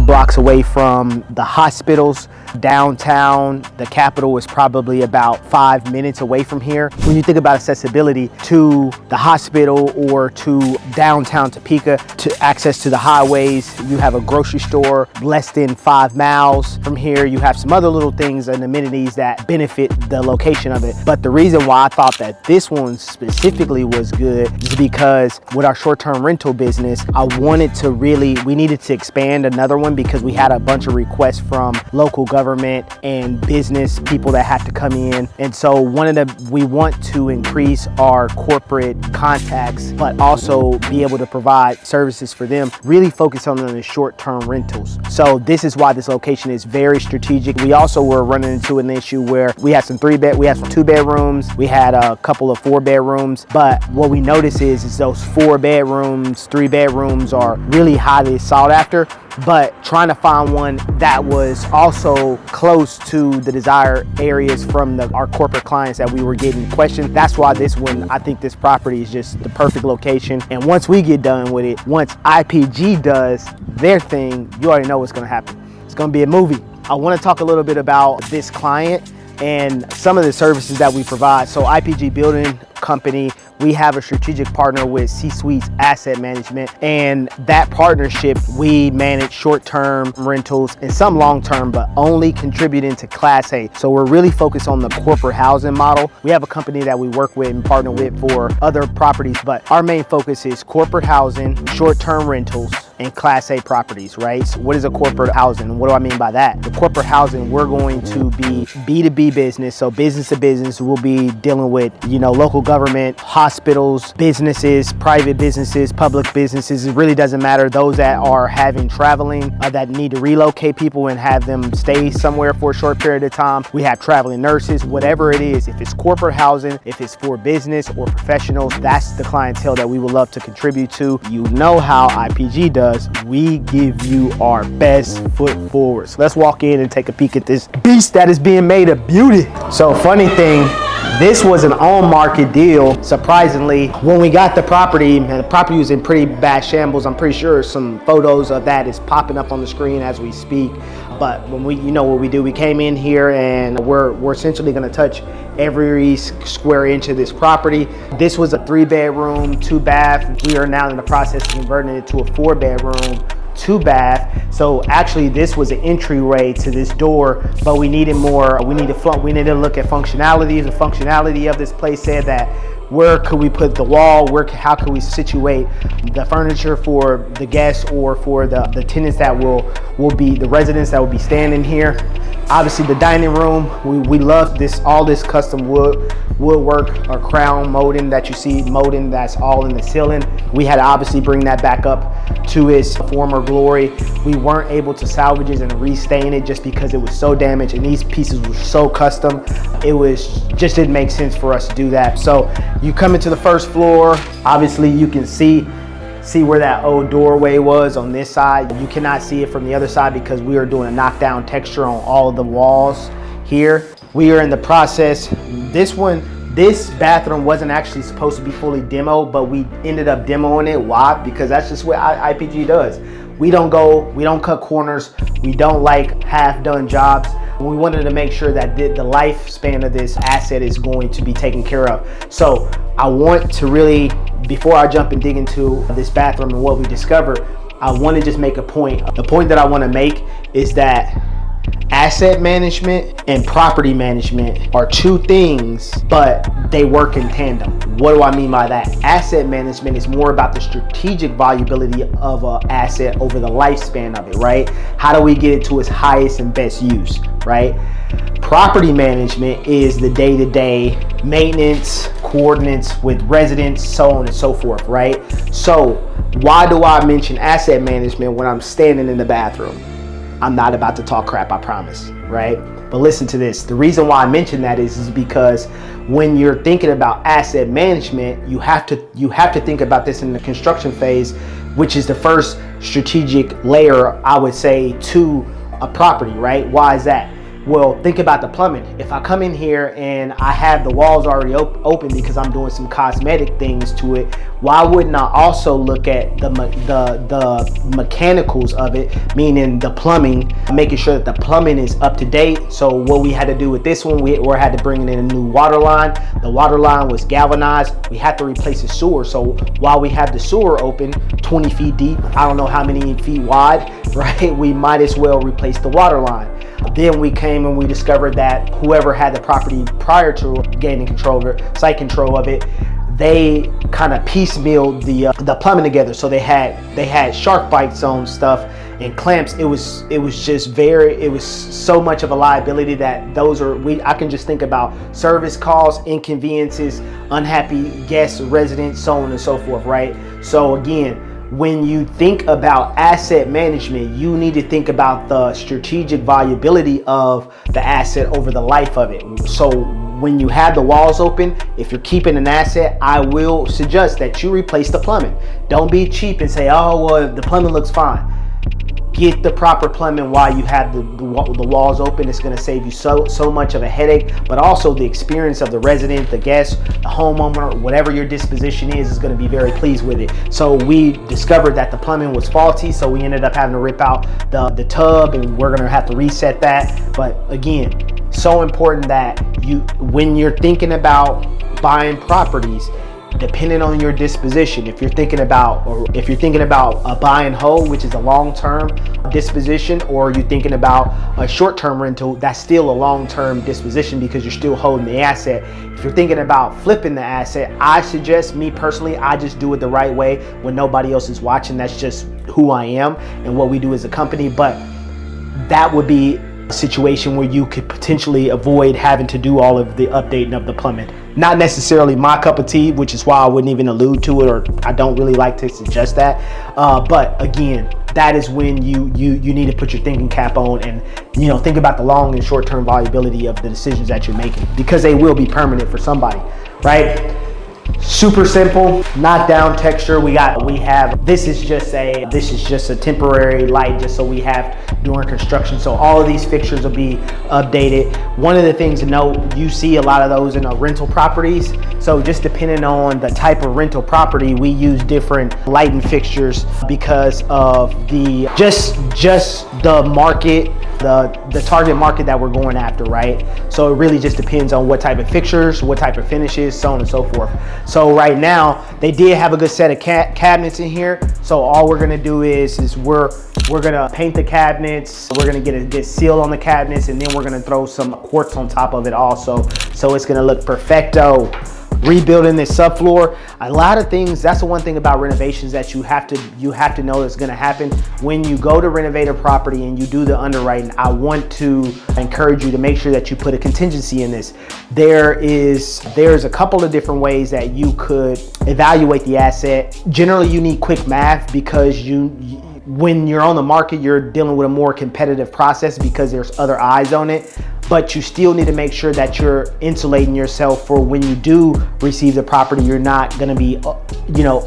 5 blocks away from the hospitals. Downtown, the Capitol is probably about 5 minutes away from here. When you think about accessibility to the hospital or to downtown Topeka, to access to the highways, you have a grocery store less than 5 miles from here. You have some other little things and amenities that benefit the location of it. But the reason why I thought that this one specifically was good is because with our short-term rental business, we needed to expand another one because we had a bunch of requests from local government and business people that have to come in. And so we want to increase our corporate contacts, but also be able to provide services for them, really focus on the short-term rentals. So this is why this location is very strategic. We also were running into an issue where we had some 2 bedrooms, we had a couple of 4 bedrooms, but what we noticed is those 4 bedrooms, 3 bedrooms are really highly sought after, but trying to find one that was also close to the desired areas from our corporate clients that we were getting questions. That's why I think this property is just the perfect location. And once we get done with it, once IPG does their thing, you already know what's gonna happen. It's gonna be a movie. I wanna talk a little bit about this client and some of the services that we provide. So IPG Building Company, we have a strategic partner with C-Suites Asset Management, and that partnership, we manage short-term rentals and some long-term, but only contributing to Class A. So we're really focused on the corporate housing model. We have a company that we work with and partner with for other properties, but our main focus is corporate housing, short-term rentals, and Class A properties, right? So what is a corporate housing? What do I mean by that? The corporate housing, we're going to be B2B business. So business to business, we'll be dealing with, local government, hospitals, businesses, private businesses, public businesses. It really doesn't matter. Those that are having traveling, that need to relocate people and have them stay somewhere for a short period of time. We have traveling nurses, whatever it is. If it's corporate housing, if it's for business or professionals, that's the clientele that we would love to contribute to. You know how IPG does. We give you our best foot forward. So let's walk in and take a peek at this beast that is being made a beauty. So funny thing, this was an on-market deal. Surprisingly, when we got the property, and the property was in pretty bad shambles. I'm pretty sure some photos of that is popping up on the screen as we speak. But when what we do, we came in here and we're essentially gonna touch every square inch of this property. This was a 3-bedroom, 2-bath. We are now in the process of converting it to a 4-bedroom, 2-bath. So actually this was an entryway to this door, but we needed more. We needed to look at functionality. The functionality of this place said that where could we put the wall? How could we situate the furniture for the guests or for the tenants that will be the residents that will be standing here? Obviously the dining room, we love all this custom woodwork or crown molding that you see, molding that's all in the ceiling. We had to obviously bring that back up to its former glory. We weren't able to salvage it and restain it just because it was so damaged and these pieces were so custom. It just didn't make sense for us to do that. So you come into the first floor, obviously you can see where that old doorway was on this side. You cannot see it from the other side because we are doing a knockdown texture on all of the walls here. We are in the process. This bathroom wasn't actually supposed to be fully demoed, but we ended up demoing it. Why? Because that's just what IPG does. We don't cut corners. We don't like half-done jobs. We wanted to make sure that the lifespan of this asset is going to be taken care of. So I want to really, before I jump and dig into this bathroom and what we discovered, I want to just make a point. The point that I want to make is that asset management and property management are two things, but they work in tandem. What do I mean by that? Asset management is more about the strategic valuability of an asset over the lifespan of it, right? How do we get it to its highest and best use, right? Property management is the day-to-day maintenance, coordinates with residents, so on and so forth, right? So why do I mention asset management when I'm standing in the bathroom? I'm not about to talk crap, I promise, right? But listen to this. The reason why I mention that is because when you're thinking about asset management, you have to think about this in the construction phase, which is the first strategic layer, I would say, to a property, right? Why is that? Well, think about the plumbing. If I come in here and I have the walls already open because I'm doing some cosmetic things to it, why wouldn't I also look at the mechanicals of it, meaning the plumbing, making sure that the plumbing is up to date? So what we had to do with this one, we had to bring in a new water line. The water line was galvanized. We had to replace the sewer. So while we have the sewer open 20 feet deep, I don't know how many feet wide, right? We might as well replace the water line. Then we came and we discovered that whoever had the property prior to gaining site control of it, they kind of piecemealed the plumbing together. So they had shark bites on stuff and clamps. It was so much of a liability that I can just think about service calls, inconveniences, unhappy guests, residents, so on and so forth, right? So again, when you think about asset management, you need to think about the strategic viability of the asset over the life of it. So when you have the walls open, if you're keeping an asset, I will suggest that you replace the plumbing. Don't be cheap and say, oh, well, the plumbing looks fine. Get the proper plumbing while you have the walls open. It's going to save you so much of a headache, but also the experience of the resident, the guest, the homeowner, whatever your disposition is going to be very pleased with it. So we discovered that the plumbing was faulty, so we ended up having to rip out the tub, and we're going to have to reset that. But again, so important that when you're thinking about buying properties, depending on your disposition, if you're thinking about a buy and hold, which is a long-term disposition, or you're thinking about a short-term rental, that's still a long-term disposition because you're still holding the asset. If you're thinking about flipping the asset, I suggest, me personally, I just do it the right way when nobody else is watching. That's just who I am and what we do as a company. But that would be a situation where you could potentially avoid having to do all of the updating of the plumbing. Not necessarily my cup of tea, which is why I wouldn't even allude to it, or I don't really like to suggest that. But again, that is when you need to put your thinking cap on and think about the long and short-term viability of the decisions that you're making, because they will be permanent for somebody, right? Super simple, knock down texture. This is just a temporary light, just so we have during construction. So all of these fixtures will be updated. One of the things to note, you see a lot of those in rental properties. So just depending on the type of rental property, we use different lighting fixtures because of just the market, the target market that we're going after, right? So it really just depends on what type of fixtures, what type of finishes, so on and so forth. So right now, they did have a good set of cabinets in here. So all we're gonna do is we're gonna paint the cabinets, we're gonna get seal on the cabinets, and then we're gonna throw some quartz on top of it also. So it's gonna look perfecto. Rebuilding this subfloor, a lot of things. That's the one thing about renovations that you have to know that's going to happen when you go to renovate a property and you do the underwriting. I want to encourage you to make sure that you put a contingency in this. There's a couple of different ways that you could evaluate the asset. Generally, you need quick math because when you're on the market, you're dealing with a more competitive process because there's other eyes on it. But you still need to make sure that you're insulating yourself for when you do receive the property. You're not going to be,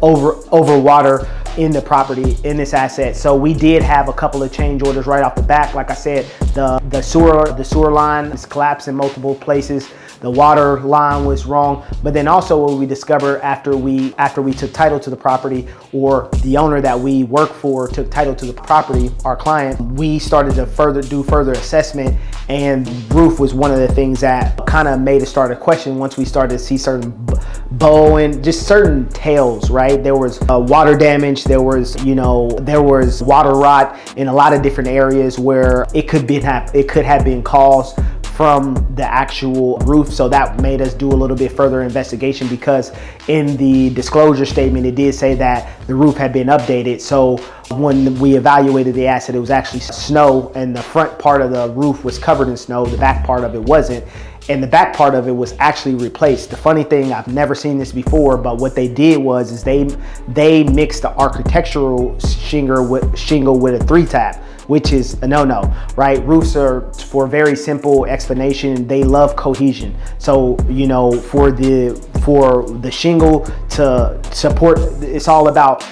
over water in the property, in this asset. So we did have a couple of change orders right off the back. Like I said, the sewer line is collapsed in multiple places. The water line was wrong. But then also what we discovered after we took title to the property, or the owner that we work for took title to the property, our client, we started to do further assessment, and roof was one of the things that kind of made us start to question once we started to see certain bow and just certain tails, right? There was water damage, there was water rot in a lot of different areas where it could have been caused from the actual roof. So that made us do a little bit further investigation, because in the disclosure statement it did say that the roof had been updated. So when we evaluated the asset, it was actually snow, and the front part of the roof was covered in snow, the back part of it wasn't, and the back part of it was actually replaced. The funny thing, I've never seen this before, but what they did was they mixed the architectural shingle with a 3-tap, which is a no-no, right? Roofs are, for a very simple explanation, they love cohesion. So, for for the shingle to support. It's all about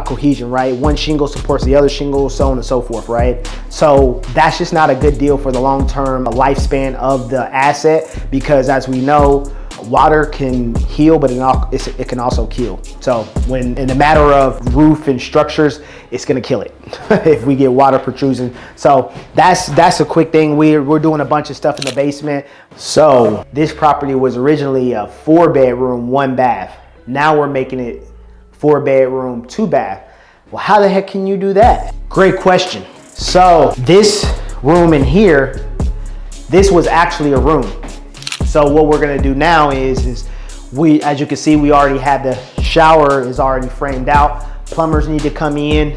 cohesion, right? One shingle supports the other shingle, so on and so forth, right? So that's just not a good deal for the long-term lifespan of the asset, because as we know, water can heal, but it can also kill. So when in the matter of roof and structures, it's gonna kill it if we get water protrusion. So that's a quick thing. We're doing a bunch of stuff in the basement. So this property was originally a 4-bedroom, 1 bath. Now we're making it 4-bedroom, 2 bath. Well, how the heck can you do that? Great question. So this room in here, this was actually a room. So what we're gonna do now is we, as you can see, we already had the shower is already framed out. Plumbers need to come in.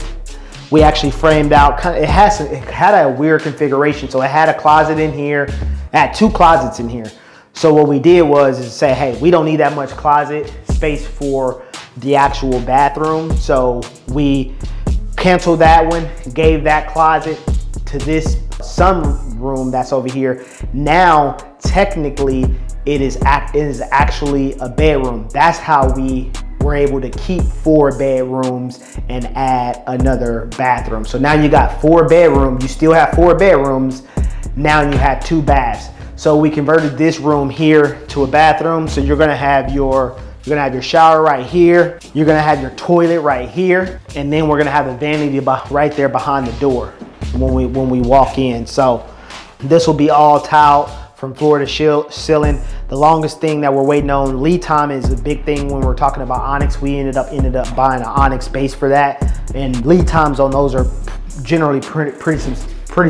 We actually framed out, it had a weird configuration. So it had a closet in here, it had 2 closets in here. So what we did was say, hey, we don't need that much closet space for the actual bathroom. So we canceled that one, gave that closet to this sunroom that's over here. Now, technically, it is actually a bedroom. That's how we were able to keep 4 bedrooms and add another bathroom. So now you got 4 bedrooms. You still have 4 bedrooms. Now you have 2 baths. So we converted this room here to a bathroom. So you're gonna have your shower right here. You're gonna have your toilet right here, and then we're gonna have a vanity right there behind the door when we walk in. So this will be all tiled from floor to ceiling. The longest thing that we're waiting on, lead time is a big thing when we're talking about onyx. We ended up buying an onyx base for that, and lead times on those are generally pretty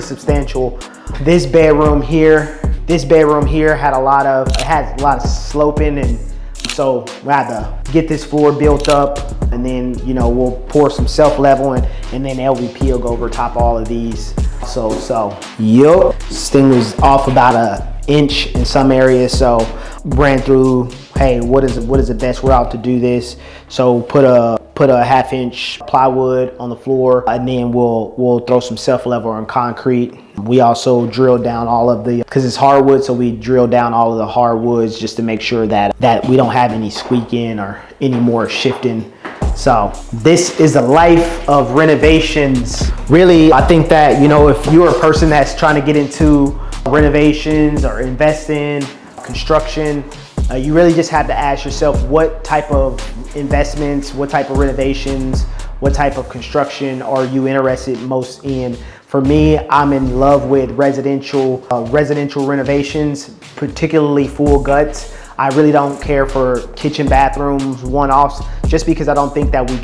substantial. This bedroom here had a lot of sloping, and so we had to get this floor built up, and then we'll pour some self-level and then LVP will go over top all of these. So yep, this thing was off about an inch in some areas. So ran through, hey, what is the best route to do this? So put a 1/2 inch plywood on the floor, and then we'll throw some self-level and concrete. We also drilled down all of because it's hardwood, so we drilled down all of the hardwoods just to make sure that we don't have any squeaking or any more shifting. So this is the life of renovations. Really, I think that, if you're a person that's trying to get into renovations or invest in construction, you really just have to ask yourself, what type of investments, what type of renovations, what type of construction are you interested most in? For me, I'm in love with residential renovations, particularly full guts. I really don't care for kitchen bathrooms, one-offs, just because I don't think that we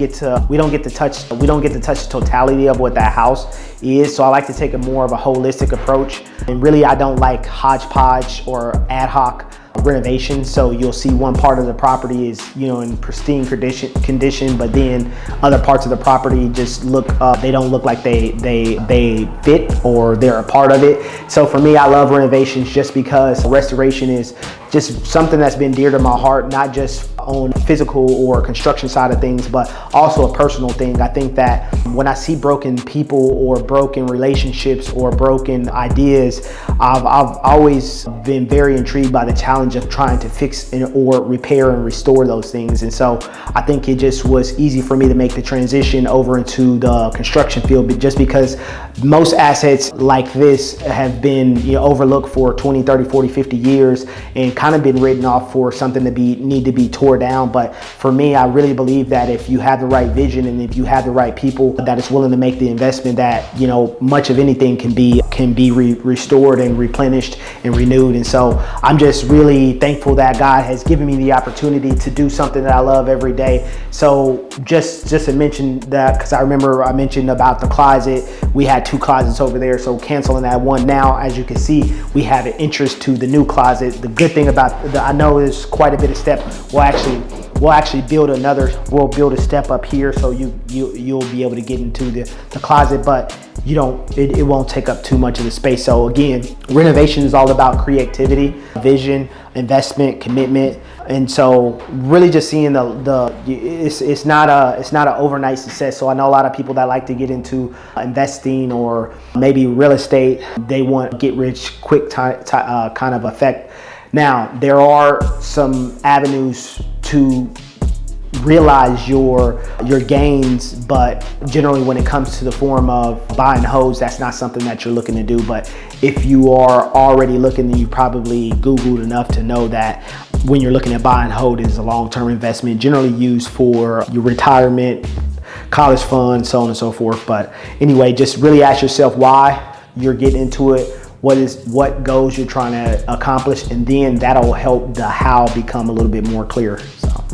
don't get to touch the totality of what that house is. So I like to take a more of a holistic approach. And really, I don't like hodgepodge or ad hoc renovation. So you'll see one part of the property is in pristine condition, but then other parts of the property just they don't look like they fit or they're a part of it. So for me, I love renovations just because restoration is just something that's been dear to my heart, not just on physical or construction side of things, but also a personal thing. I think that when I see broken people or broken relationships or broken ideas, I've always been very intrigued by the challenge of trying to fix or repair and restore those things. And so I think it just was easy for me to make the transition over into the construction field, but just because most assets like this have been overlooked for 20, 30, 40, 50 years and kind of been written off for something to need to be tore down. But for me, I really believe that if you have the right vision and if you have the right people that is willing to make the investment, that much of anything can be restored and replenished and renewed. And so I'm just really thankful that God has given me the opportunity to do something that I love every day. So just to mention that, because I remember I mentioned about the closet, we had 2 closets over there, so canceling that one. Now, as you can see, we have an entrance to the new closet. The good thing about I know there's quite a bit of step. We'll actually build a step up here, so you'll be able to get into the closet, but it won't take up too much of the space. So again, renovation is all about creativity, vision, investment, commitment. And so really just seeing it's not an overnight success. So I know a lot of people that like to get into investing or maybe real estate, they want get rich quick kind of effect. Now, there are some avenues to realize your gains, but generally when it comes to the form of buy and hold, that's not something that you're looking to do. But if you are already looking, then you probably Googled enough to know that when you're looking at buy and hold, is a long-term investment generally used for your retirement, college fund, so on and so forth. But anyway, just really ask yourself why you're getting into it, what goals you're trying to accomplish, and then that'll help the how become a little bit more clear.